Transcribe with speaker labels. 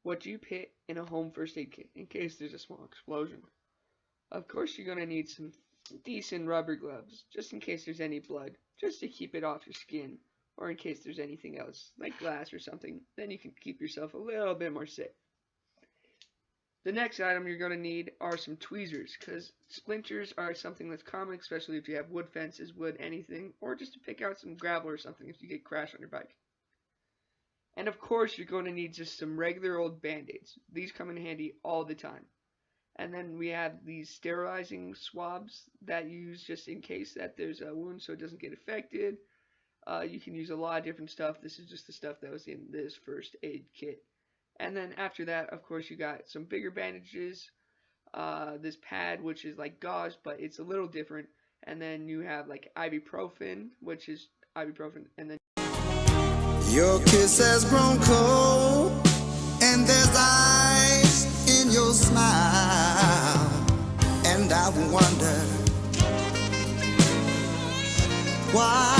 Speaker 1: What do you put in a home first aid kit in case there's a small explosion? Of course, you're going to need some decent rubber gloves, just in case there's any blood, just to keep it off your skin, or in case there's anything else, like glass or something, then you can keep yourself a little bit more safe. The next item you're going to need are some tweezers, because splinters are something that's common, especially if you have wood fences, wood, anything, or just to pick out some gravel or something if you get crashed on your bike. And of course, you're going to need just some regular old band-aids. These come in handy all the time. And then we have these sterilizing swabs that you use just in case that there's a wound so it doesn't get infected. You can use a lot of different stuff. This is just the stuff that was in this first aid kit. And then after that, of course, you got some bigger bandages, this pad, which is like gauze, but it's a little different. And then you have like ibuprofen, which is ibuprofen, and then
Speaker 2: your kiss has grown cold, and there's ice in your smile, and I wonder why.